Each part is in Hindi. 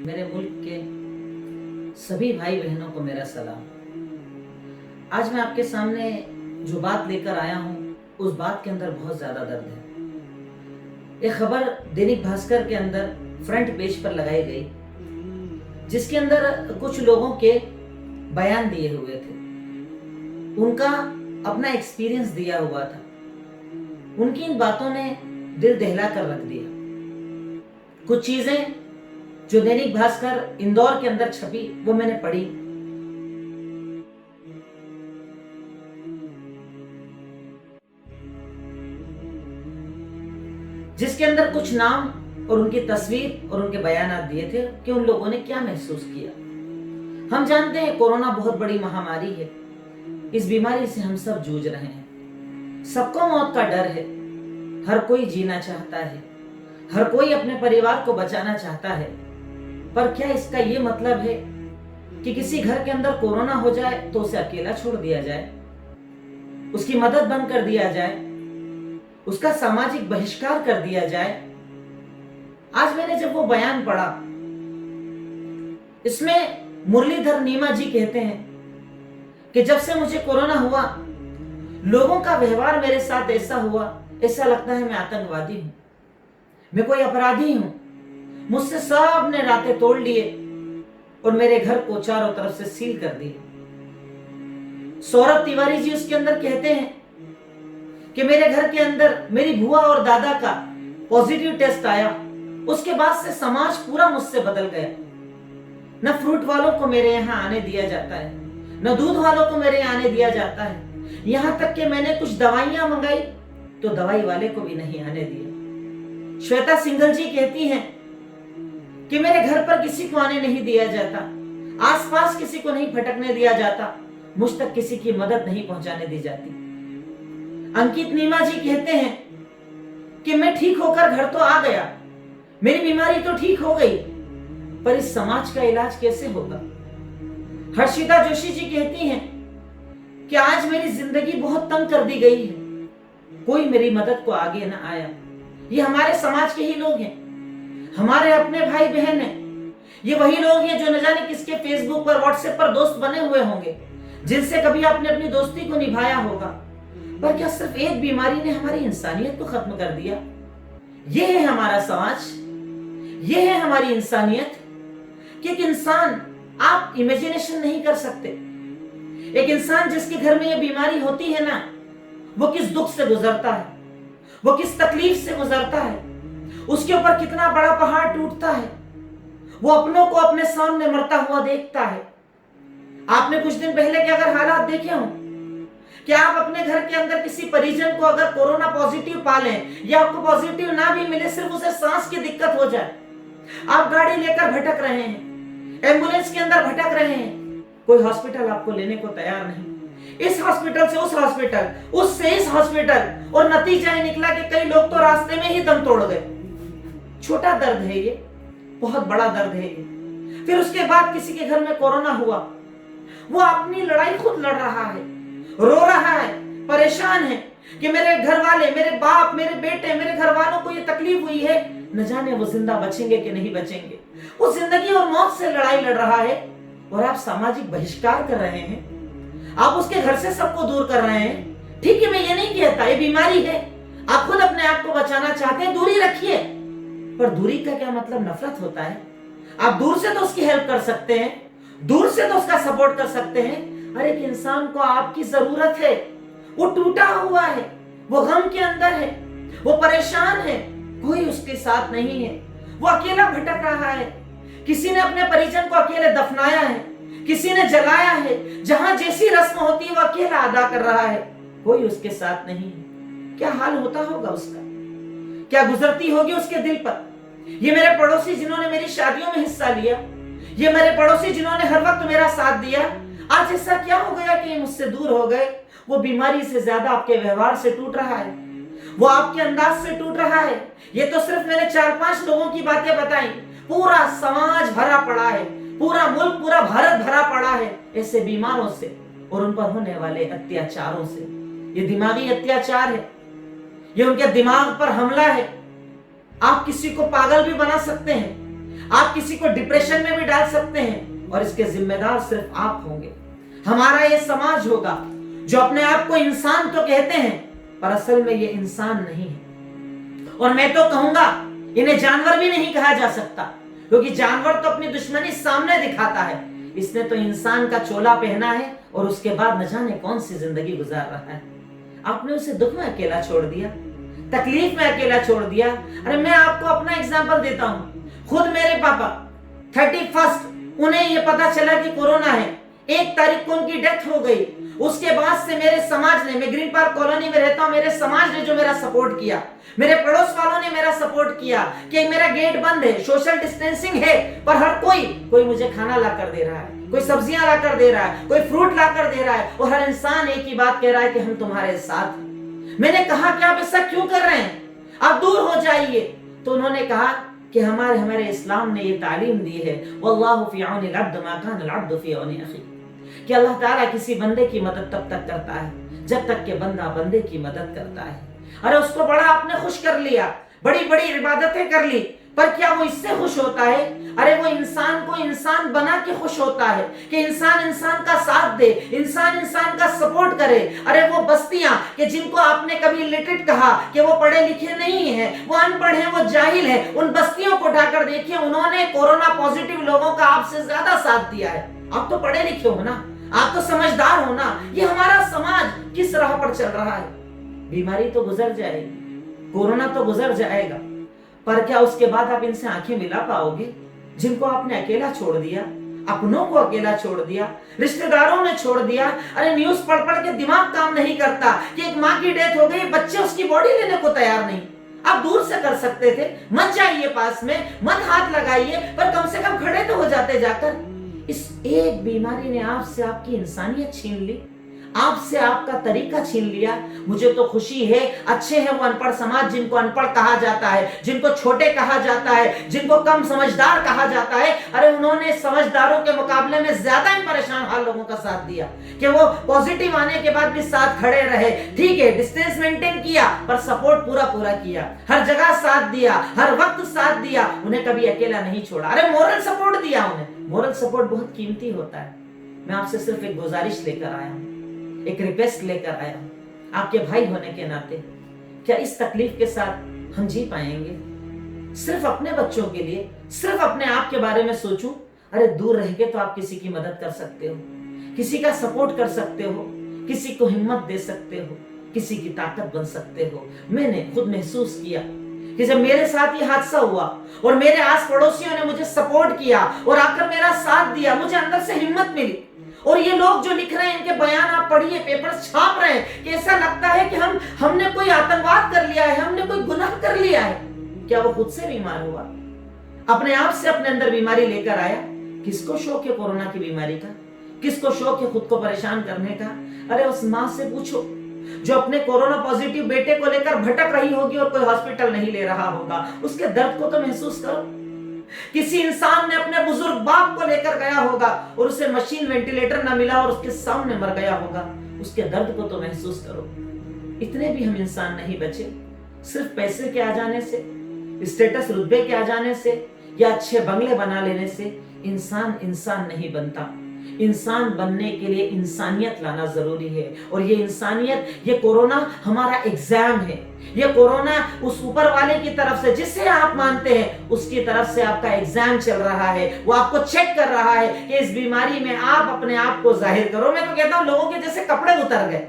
मेरे मुल्क के सभी भाई बहनों को मेरा सलाम। आज मैं आपके सामने जो बात लेकर आया हूँ उस बात के अंदर बहुत ज़्यादा दर्द है। एक खबर दैनिक भास्कर के अंदर फ्रंट पेज पर लगाई गई, जिसके अंदर कुछ लोगों के बयान दिए हुए थे, उनका अपना एक्सपीरियंस दिया हुआ था। उनकी इन बातों ने दिल दहला कर रख दिया। कुछ चीजें जो दैनिक भास्कर इंदौर के अंदर छपी वो मैंने पढ़ी। जिसके अंदर कुछ नाम और उनकी तस्वीर और उनके बयान दिए थे कि उन लोगों ने क्या महसूस किया। हम जानते हैं कोरोना बहुत बड़ी महामारी है। इस बीमारी से हम सब जूझ रहे हैं। सबको मौत का डर है। हर कोई जीना चाहता है, हर कोई अपने परिवार को बचाना चाहता है। पर क्या इसका ये मतलब है कि किसी घर के अंदर कोरोना हो जाए तो उसे अकेला छोड़ दिया जाए, उसकी मदद बंद कर दिया जाए, उसका सामाजिक बहिष्कार कर दिया जाए? आज मैंने जब वो बयान पढ़ा, इसमें मुरलीधर नीमा जी कहते हैं कि जब से मुझे कोरोना हुआ, लोगों का व्यवहार मेरे साथ ऐसा हुआ, ऐसा लगता है मैं आतंकवादी हूं, मैं कोई अपराधी हूं। मुझसे सब ने रातें तोड़ लिए और मेरे घर को चारों तरफ से सील कर दिया। सौरभ तिवारी जी उसके अंदर कहते हैं कि मेरे घर के अंदर मेरी बुआ और दादा का पॉजिटिव टेस्ट आया, उसके बाद से समाज पूरा मुझसे बदल गया। न फ्रूट वालों को मेरे यहाँ आने दिया जाता है, न दूध वालों को मेरे यहाँ आने दिया जाता है। यहां तक कि मैंने कुछ दवाइयां मंगाई तो दवाई वाले को भी नहीं आने दिया। श्वेता सिंघल जी कहती हैं कि मेरे घर पर किसी को आने नहीं दिया जाता, आसपास किसी को नहीं भटकने दिया जाता, मुझ तक किसी की मदद नहीं पहुंचाने दी जाती। अंकित नीमा जी कहते हैं कि मैं ठीक होकर घर तो आ गया, मेरी बीमारी तो ठीक हो गई, पर इस समाज का इलाज कैसे होगा? हर्षिता जोशी जी कहती हैं कि आज मेरी जिंदगी बहुत तंग कर दी गई है, कोई मेरी मदद को आगे ना आया। ये हमारे समाज के ही लोग हैं, हमारे अपने भाई बहन हैं। ये वही लोग हैं जो न जाने किसके फेसबुक पर, व्हाट्सएप पर दोस्त बने हुए होंगे, जिनसे कभी आपने अपनी दोस्ती को निभाया होगा। पर क्या सिर्फ एक बीमारी ने हमारी इंसानियत को खत्म कर दिया? ये है हमारा समाज, ये है हमारी इंसानियत कि एक इंसान, आप इमेजिनेशन नहीं कर सकते, एक इंसान जिसके घर में ये बीमारी होती है ना, वो किस दुख से गुजरता है, वो किस तकलीफ से गुजरता है, उसके ऊपर कितना बड़ा पहाड़ टूटता है। वो अपनों को अपने सामने मरता हुआ देखता है। आपने कुछ दिन पहले के अगर हालात देखे हो कि आप अपने घर के अंदर किसी परिजन को अगर कोरोना पॉजिटिव पालें या आपको पॉजिटिव ना भी मिले, सिर्फ उसे सांस की दिक्कत हो जाए, आप गाड़ी लेकर भटक रहे हैं, एम्बुलेंस के अंदर भटक रहे हैं, कोई हॉस्पिटल आपको लेने को तैयार नहीं, इस हॉस्पिटल से उस हॉस्पिटल, उससे इस हॉस्पिटल, और नतीजा ये निकला कि कई लोग तो रास्ते में ही दम तोड़ गए। छोटा दर्द है ये, बहुत बड़ा दर्द है ये। फिर उसके बाद किसी के घर में कोरोना हुआ, वो अपनी लड़ाई खुद लड़ रहा है, रो रहा है, परेशान है कि मेरे घर वाले, मेरे बाप, मेरे बेटे, मेरे घर वालों को ये तकलीफ हुई है, न जाने वो जिंदा बचेंगे कि नहीं बचेंगे। वो जिंदगी और मौत से लड़ाई लड़ रहा है और आप सामाजिक बहिष्कार कर रहे हैं, आप उसके घर से सबको दूर कर रहे हैं। ठीक है, मैं ये नहीं कहता ये बीमारी है, आप खुद अपने आप को बचाना चाहते हैं, दूरी रखिए, पर दूरी का क्या मतलब नफरत होता है? आप दूर से तो उसकी हेल्प कर सकते हैं, दूर से तो उसका सपोर्ट कर सकते हैं। हर एक इंसान को आपकी जरूरत है, वो टूटा हुआ है, वो गम के अंदर है, वो परेशान है, कोई उसके साथ नहीं है, वो अकेला भटक रहा है। किसी ने अपने परिजन को अकेले दफनाया है, किसी ने जलाया है, जहां जैसी रस्म होती है वो अकेला अदा कर रहा है, कोई उसके साथ नहीं है। क्या हाल होता होगा उसका, क्या गुजरती होगी उसके दिल पर? ये मेरे पड़ोसी जिन्होंने मेरी शादियों में हिस्सा लिया, ये मेरे पड़ोसी जिन्होंने हर वक्त मेरा साथ दिया, आज ऐसा क्या हो गया कि ये मुझसे दूर हो गए? वो बीमारी से ज्यादा आपके व्यवहार से टूट रहा है, वो आपके अंदाज से टूट रहा है। ये तो सिर्फ मैंने 4-5 लोगों की बातें बताई, पूरा समाज भरा पड़ा है, पूरा मुल्क, पूरा भारत भरा पड़ा है ऐसे बीमारों से और उन पर होने वाले अत्याचारों से। ये दिमागी अत्याचार है, ये उनके दिमाग पर हमला है। आप किसी को पागल भी बना सकते हैं, आप किसी को डिप्रेशन में भी डाल सकते हैं और इसके जिम्मेदार सिर्फ आप होंगे। हमारा ये समाज होगा जो अपने आप को इंसान तो कहते हैं पर असल में ये इंसान नहीं है। और मैं तो कहूंगा इन्हें जानवर भी नहीं कहा जा सकता, क्योंकि जानवर तो अपनी दुश्मनी सामने दिखाता है, इसने तो इंसान का चोला पहना है और उसके बाद न जाने कौन सी जिंदगी गुजार रहा है। आपने उसे दुख में अकेला छोड़ दिया, तकलीफ में अकेला छोड़ दिया। अरे मैं आपको अपना एग्जांपल देता हूं। खुद मेरे पापा 31 उन्हें ये पता चला कि कोरोना है, 1 तारीख को उनकी डेथ हो गई। उसके बाद से मेरे समाज ने, मैं ग्रीन पार्क कॉलोनी में रहता हूं, मेरे समाज ने जो मेरा सपोर्ट किया, मेरे पड़ोस वालों ने मेरा सपोर्ट किया कि मेरा गेट बंद है, सोशल डिस्टेंसिंग है, पर हर कोई मुझे खाना ला कर दे रहा है, कोई सब्जियां ला कर दे रहा है, कोई फ्रूट ला कर दे रहा है, और हर इंसान एक ही बात कह रहा है कि हम तुम्हारे साथ हैं। मैंने कहा कि आप ऐसा क्यों कर रहे हैं, आप दूर हो जाइए। तो उन्होंने कहा कि हमारे इस्लाम ने ये तालीम दी है, वल्लाहु फी औनिल अब्द मा कान अल अब्द फी औनि अखी, कि अल्लाह ताला किसी बंदे की मदद तब तक करता है जब तक कि बंदा बंदे की मदद करता है। अरे उसको बड़ा आपने खुश कर लिया, बड़ी बड़ी इबादतें कर ली, पर क्या वो इससे खुश होता है? अरे वो इंसान को इंसान बना के खुश होता है कि इंसान इंसान का साथ दे, इंसान इंसान का सपोर्ट करे। अरे वो बस्तियां कि जिनको आपने कभी इलिटरेट कहा कि वो पढ़े लिखे नहीं है, वो अनपढ़ है, वो जाहिल है, उन बस्तियों को उठाकर देखिए, उन्होंने कोरोना पॉजिटिव लोगों का आपसे ज्यादा साथ दिया है। आप तो पढ़े लिखे हो ना, आप तो समझदार हो ना। ये हमारा समाज किस राह पर चल रहा है? बीमारी तो गुजर जाएगी, कोरोना तो गुजर जाएगा, पर क्या उसके बाद आप इनसे आंखें मिला पाओगे? जिनको आपने अकेला छोड़ दिया, अपनों को अकेला छोड़ दिया, रिश्तेदारों ने छोड़ दिया। अरे न्यूज पढ़ पढ़ के दिमाग काम नहीं करता कि एक माँ की डेथ हो गई, बच्चे उसकी बॉडी लेने को तैयार नहीं। आप दूर से कर सकते थे, मत जाइए पास में, मत हाथ लगाइए, पर कम से कम खड़े तो हो जाते जाकर। इस एक बीमारी ने आपसे आपकी इंसानियत छीन ली, आपसे आपका तरीका छीन लिया। मुझे तो खुशी है, अच्छे हैं वो अनपढ़ समाज जिनको अनपढ़ कहा जाता है, जिनको छोटे कहा जाता है, जिनको कम समझदार कहा जाता है। अरे उन्होंने समझदारों के मुकाबले में ज्यादा ही परेशान हाल लोगों का साथ दिया कि वो पॉजिटिव आने के बाद भी साथ खड़े रहे। ठीक है, डिस्टेंस मेंटेन किया, पर सपोर्ट पूरा किया, हर जगह साथ दिया, हर वक्त साथ दिया, उन्हें कभी अकेला नहीं छोड़ा। अरे मोरल सपोर्ट दिया उन्हें। मोरल सपोर्ट बहुत कीमती होता है। मैं आपसे सिर्फ एक गुजारिश लेकर आया हूं, एक रिक्वेस्ट लेकर आया हूं, आपके भाई होने के नाते क्या इस तकलीफ के साथ हम जी पाएंगे? सिर्फ अपने बच्चों के लिए, सिर्फ अपने आप के बारे में सोचूं। अरे दूर रह के तो आप किसी की मदद कर सकते हो, किसी का सपोर्ट कर सकते हो, किसी को हिम्मत दे सकते हो, किसी की ताकत बन सकते हो। मैंने खुद महसूस किया कि जब मेरे साथ ये हादसा हुआ और मेरे आस पड़ोसियों ने मुझे सपोर्ट किया और आकर मेरा साथ दिया, मुझे अंदर से हिम्मत मिली। और ये लोग जो लिख रहे हैं, इनके बयान आप पढ़िए, पेपर छाप रहे हैं कि ऐसा लगता है कि हमने कोई आतंकवाद कर लिया है, हमने कोई गुनाह कर लिया है। क्या वो खुद से बीमार हुआ? अपने आप से अपने अंदर बीमारी लेकर आया? किसको शौक है कोरोना की बीमारी का? किसको शौक है खुद को परेशान करने का? अरे उस माँ से पूछो जो अपने कोरोना पॉजिटिव बेटे को लेकर भटक रही होगी और कोई हॉस्पिटल नहीं ले रहा होगा, उसके दर्द को तो महसूस करो। किसी इंसान ने अपने बुजुर्ग बाप को लेकर गया होगा और उसे मशीन वेंटिलेटर ना मिला और उसके सामने मर गया होगा, उसके दर्द को तो महसूस करो। इतने भी हम इंसान नहीं बचे। सिर्फ पैसे के आ जाने से, स्टेटस रुतबे के आ जाने से या अच्छे बंगले बना लेने से इंसान इंसान नहीं बनता। इंसान बनने के लिए इंसानियत लाना जरूरी है। और ये इंसानियत, ये कोरोना हमारा एग्जाम है। ये कोरोना उस ऊपर वाले की तरफ से, जिसे आप मानते हैं, उसकी तरफ से आपका एग्जाम चल रहा है। वो आपको चेक कर रहा है कि इस बीमारी में आप अपने आप को जाहिर करो। मैं तो कहता हूं लोगों के जैसे कपड़े उतर गए,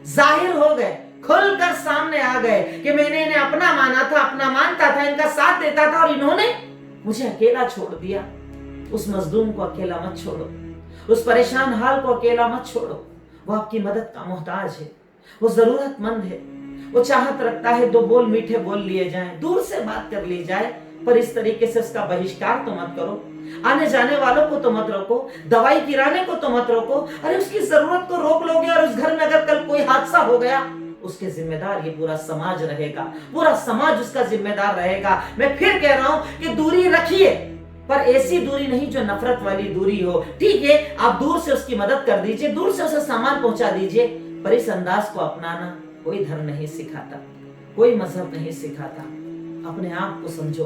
जाहिर हो गए, खुलकर सामने आ गए कि मैंने इन्हें अपना माना था, अपना मानता था, इनका साथ देता था और इन्होंने मुझे अकेला छोड़ दिया। उस मजलूम को अकेला मत छोड़ो, उस परेशान हाल को अकेला मत छोड़ो। वो आपकी मदद का मोहताज है, वो जरूरतमंद है, वो चाहत रखता है दो बोल मीठे बोल लिए जाएं, दूर से बात कर ली जाए, पर इस तरीके से उसका बहिष्कार तो मत करो। आने जाने वालों को तो मत रोको, दवाई किराने को तो मत रोको। अरे उसकी जरूरत को रोक लोगे और उस घर में अगर कल कोई हादसा हो गया, उसके जिम्मेदार ये पूरा समाज रहेगा, पूरा समाज उसका जिम्मेदार रहेगा। मैं फिर कह रहा हूं कि दूरी रखिए, पर ऐसी दूरी नहीं जो नफरत वाली दूरी हो। ठीक है, आप दूर से उसकी मदद कर दीजिए, दूर से उसे सामान पहुंचा दीजिए, पर इस अंदाज को अपनाना कोई धर्म नहीं सिखाता, कोई मजहब नहीं सिखाता। अपने आप को समझो,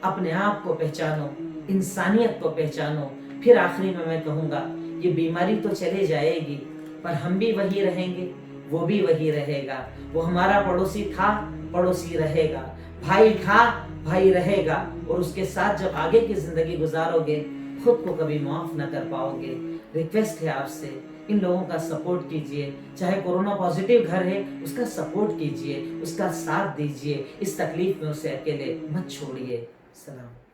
अपने आप को पहचानो, इंसानियत को पहचानो। फिर आखिरी में मैं कहूँगा, ये बीमारी तो चले जाएगी, पर हम भी वही रहेंगे, वो भी वही रहेगा। वो हमारा पड़ोसी था, पड़ोसी रहेगा, भाई था, भाई रहेगा। और उसके साथ जब आगे की जिंदगी गुजारोगे, खुद को कभी माफ ना कर पाओगे। रिक्वेस्ट है आपसे, इन लोगों का सपोर्ट कीजिए। चाहे कोरोना पॉजिटिव घर है, उसका सपोर्ट कीजिए, उसका साथ दीजिए। इस तकलीफ में उसे अकेले मत छोड़िए। सलाम।